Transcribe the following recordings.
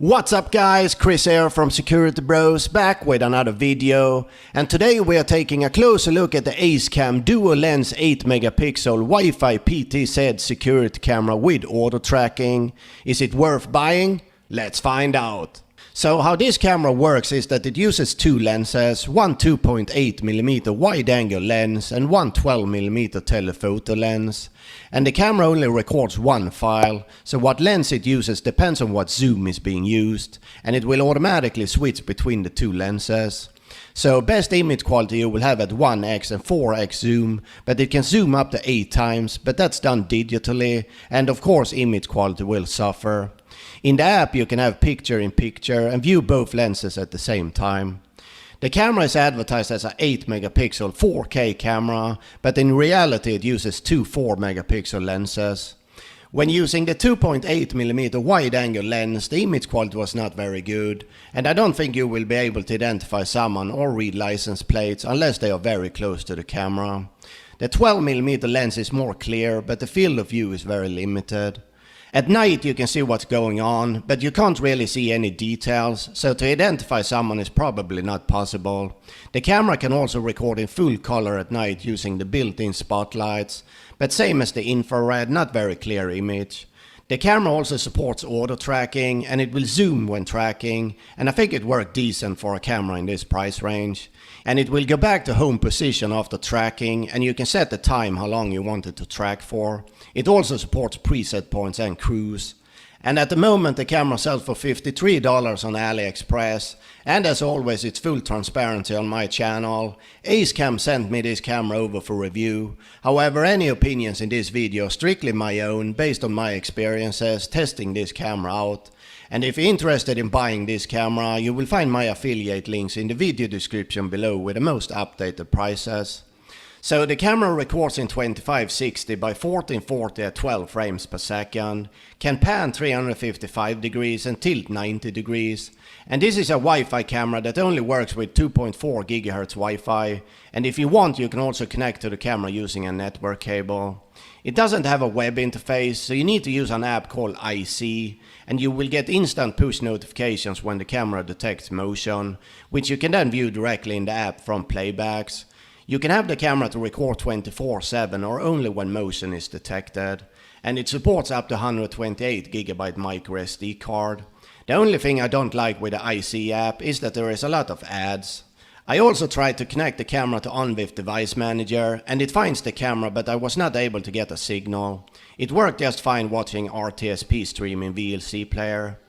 What's up guys, Chris here from Security Bros, back with another video, and today we are taking a closer look at the ASECAM dual lens 8 megapixel Wi-Fi PTZ security camera with auto tracking. Is it worth buying? Let's find out. So how this camera works is that it uses two lenses, one 2.8mm wide angle lens and one 12mm telephoto lens. And the camera only records one file, so what lens it uses depends on what zoom is being used, and it will automatically switch between the two lenses. So best image quality you will have at 1x and 4x zoom, but it can zoom up to 8 times, but that's done digitally, and of course image quality will suffer. In the app you can have picture in picture and view both lenses at the same time. The camera is advertised as an 8 megapixel 4K camera, but in reality it uses two 4 megapixel lenses. When using the 2.8mm wide angle lens, the image quality was not very good, and I don't think you will be able to identify someone or read license plates unless they are very close to the camera. The 12mm lens is more clear, but the field of view is very limited. At night you can see what's going on, but you can't really see any details, so to identify someone is probably not possible. The camera can also record in full color at night using the built-in spotlights, but same as the infrared, not very clear image. The camera also supports auto tracking, and it will zoom when tracking, and I think it worked decent for a camera in this price range. And it will go back to home position after tracking, and you can set the time how long you want it to track for. It also supports preset points and cruise. And at the moment the camera sells for $53 on AliExpress, and as always it's full transparency on my channel. ASECAM sent me this camera over for review. However, any opinions in this video are strictly my own based on my experiences testing this camera out. And if you're interested in buying this camera, you will find my affiliate links in the video description below with the most updated prices. So the camera records in 2560 by 1440 at 12 frames per second, can pan 355 degrees and tilt 90 degrees. And this is a Wi-Fi camera that only works with 2.4 GHz Wi-Fi, and if you want you can also connect to the camera using a network cable. It doesn't have a web interface, so you need to use an app called IC, and you will get instant push notifications when the camera detects motion, which you can then view directly in the app from playbacks. You can have the camera to record 24/7 or only when motion is detected, and it supports up to 128GB micro SD card. The only thing I don't like with the IC app is that there is a lot of ads. I also tried to connect the camera to OnVIF Device Manager, and it finds the camera, but I was not able to get a signal. It worked just fine watching RTSP stream in VLC player.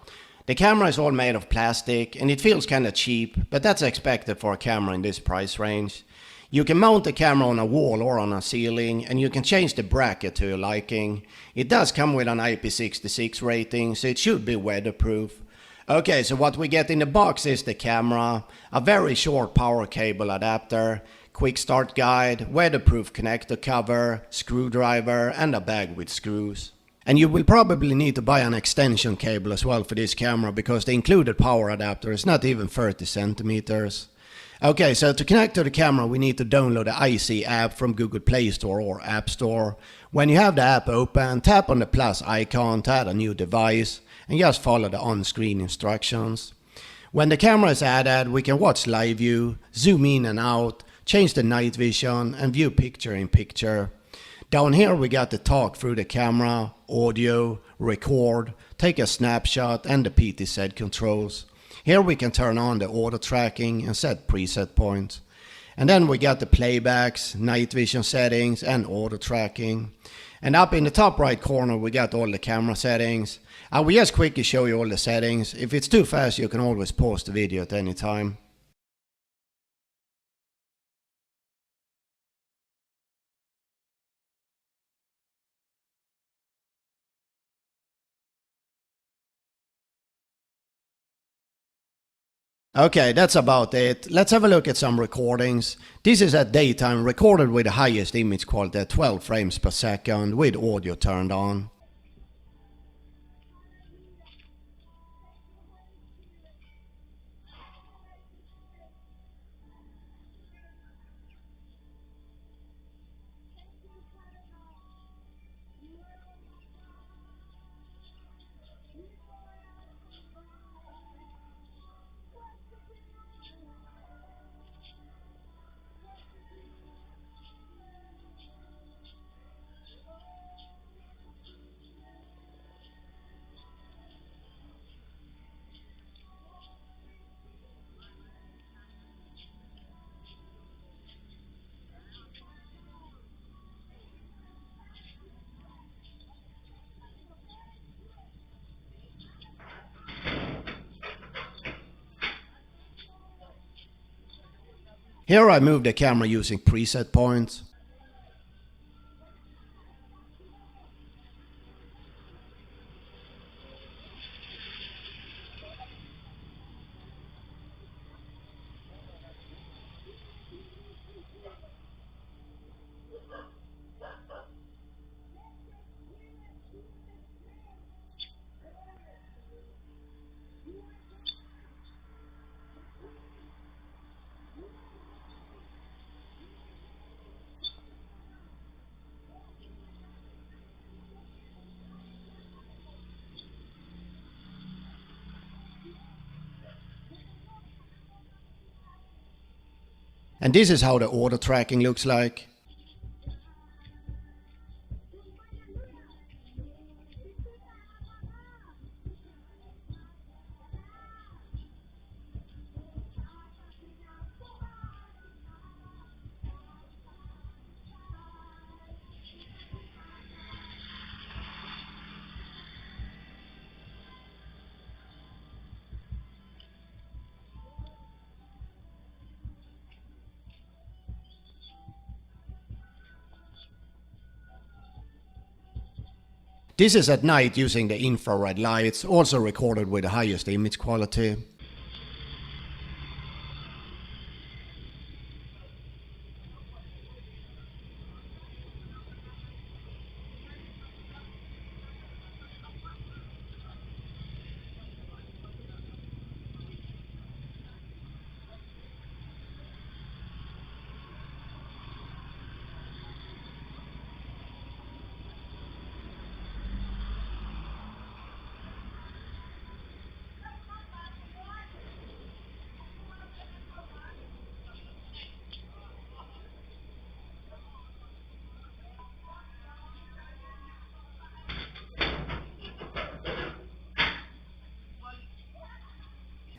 The camera is all made of plastic and it feels kinda cheap, but that's expected for a camera in this price range. You can mount the camera on a wall or on a ceiling, and you can change the bracket to your liking. It does come with an IP66 rating, so it should be weatherproof. Okay, so what we get in the box is the camera, a very short power cable adapter, quick start guide, weatherproof connector cover, screwdriver, and a bag with screws. And you will probably need to buy an extension cable as well for this camera, because the included power adapter is not even 30 centimeters. Okay, so to connect to the camera we need to download the IC app from Google Play Store or App Store. When you have the app open, tap on the plus icon to add a new device and just follow the on-screen instructions. When the camera is added, we can watch live view, zoom in and out, change the night vision and view picture in picture. Down here we got the talk through the camera, audio, record, take a snapshot and the PTZ controls. Here we can turn on the auto tracking and set preset points. And then we got the playbacks, night vision settings and auto tracking. And up in the top right corner we got all the camera settings. I will just quickly show you all the settings. If it's too fast you can always pause the video at any time. Okay, that's about it. Let's have a look at some recordings. This is at daytime, recorded with the highest image quality at 12 frames per second with audio turned on. Here I move the camera using preset points. And this is how the auto tracking looks like. This is at night using the infrared lights, also recorded with the highest image quality.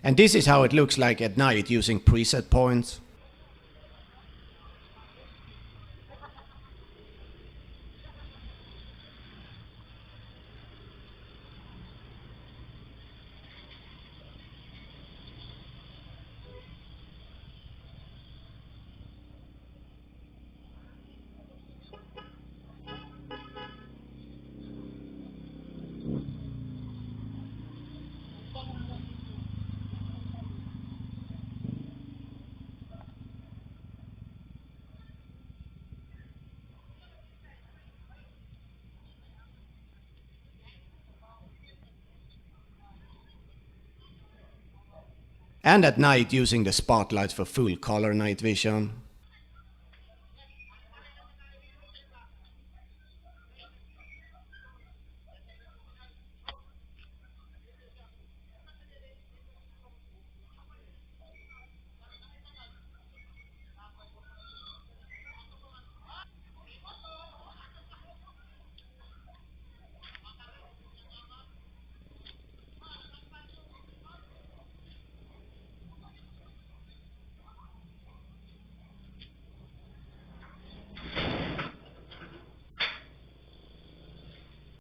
And this is how it looks like at night using preset points. And at night using the spotlights for full color night vision.